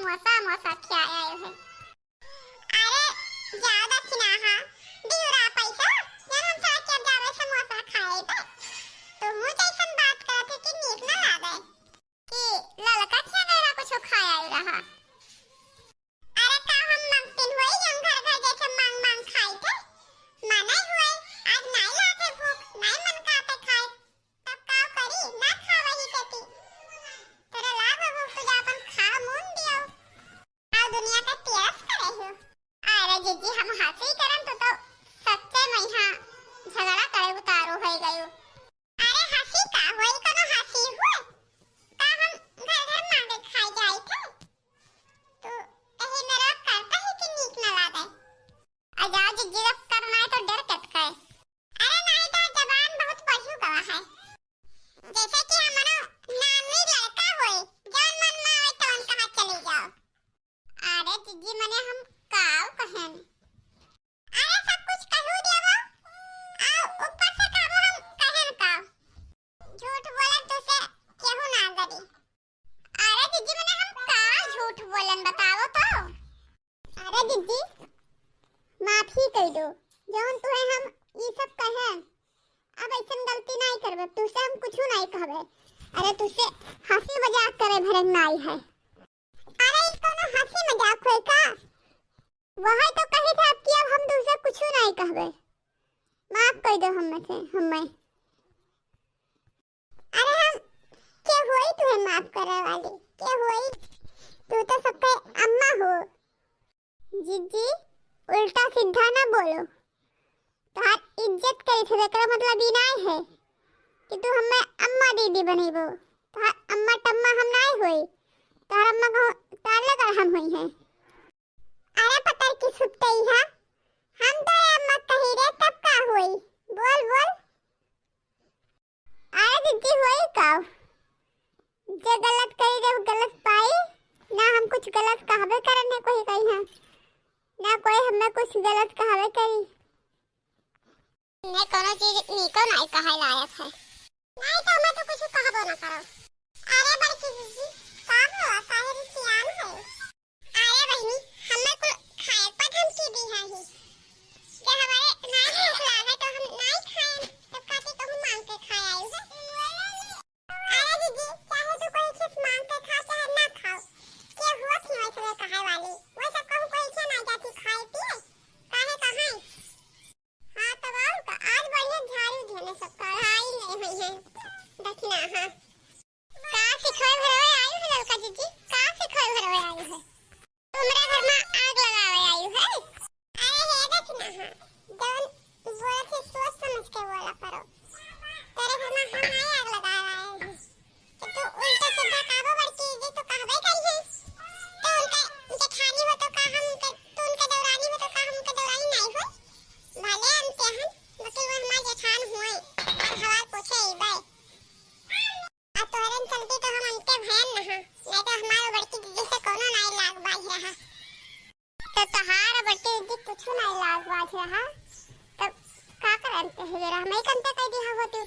समोसा मोसा क्या आयो है। अरे ज्यादा खिना हा दिउरा पैसा जन हम साथ क्या जावे समोसा खाए पे तो मु जैसन बात करत है कि नीक ना लागे कि ललका क्या गैरा कुछ खाया रहा। अरे का हम मांगतिन होई हम घर घर जैसे मांग मांग खाई थे मनाई हुए आज नहीं लाते भूख नहीं मन काते खाए तब का करी ना खावा ही देती तेरा लाभ भूख तुझा अपन खा मुन दियो आ दुनिया का त्याग करे हो। अरे जीजी हम हंसी करन तो सच्चे मइहा झगड़ा करे उतारो हो गयो। अरे हंसी का होई कोनो हंसी हुए का हम घर घर मांगे खाई जाई थे तो एही मेरा करता ही कि नीक ना लागे अजा जीजी जब करना है तो डर कटका है। अरे नहीं तो जबान बहुत पशु गवा है जैसे कि हमरो नामी लड़का होई जौन मन में आवे तौन कहां चले जाओ। अरे जीजी मने हम काव कहन अरे सब कुछ कहू देबो आ ऊपर से कहबो हम कहन काव झूठ बोलन तो से केहू ना करी। अरे जीजी मने हम का झूठ बोलन बताओ तो। अरे जीजी माफी कर दो जौन तुहे हम ई सब कहे अब ऐसन गलती नहीं करबे तुसे हम कुछ नहीं कहबे। अरे तुसे हंसी मजाक करे भरन नहीं है। अरे ई कोनो हंसी मजाक होय का वही तो कही था कि अब हम दूसरा कुछ नहीं कहबे माफ कर दो हम में से हमें। अरे हम के होई तुहे माफ करे वाली के होई तू तो सबके अम्मा हो। जीजी उल्टा सीधा ना बोलो तोहार इज्जत करे थे एकरा मतलब ई नहीं है कि तू हमें अम्मा दीदी बनेबो तोहार अम्मा टम्मा हम नहीं होई तोहार अम्मा को ताले कर हम होई है। अरे पता की सुतई है हम तो अम्मा कही रे तब का होई बोल बोल। अरे दीदी होई का जो गलत कही रे गलत पाई ना हम कुछ गलत कहबे करने कोई कही है ना कोई हमें कुछ गलत कहबे करी ने कोनो चीज नीको नहीं कहे लायक है नहीं तो मैं तो कुछ कहबो ना करो। अरे बड़की जीजी का हुआ काहे सियान है। अरे बहनी हमें को खाए पर धमकी दी है ही कि हमारे नहीं भूख लगे तो हम नहीं खाएं तब काते कहूं मांग के खाए आयु है। अरे दीदी चाहे तो कोई चीज मांग के खा चाहे ना खाओ के हुआ क्यों ऐसे कहे वाली वो सब कहूं कोई इच्छा नहीं जाती खाए पिए काहे कहां। हां तो और का आज बढ़िया झाड़ू देने सब कढ़ाई ले हुई है देखना। हां का सिखाए भरवे आयु है लड़का जीजी का सिखाए भरवे आयु है तुमरे घर में आग लगावे आयु है। अरे हे देखना हां जौन बोला से सोच समझ के बोला करो तेरे घर में हम नहीं आग लगा रहे हैं कि तू उल्टा सीधा काबो बड़की जी तो कहबे करी है तो उनके जेठानी हो तो का हम तो उनके दौरानी हो तो का हम के दौरानी नहीं हो भले हम तेहन मगर वो हमारे जेठान हुए और हवाल पूछे ई बे अब तोरन चलती तो हम उनके भयन ना नहीं तो हमारे बड़की दीदी से कोनो नहीं लाग बाज रहा तो तहार बड़की दीदी कुछ नहीं लाग बाज रहा तब का करते है जरा हमें कंते कह दिया हो तू।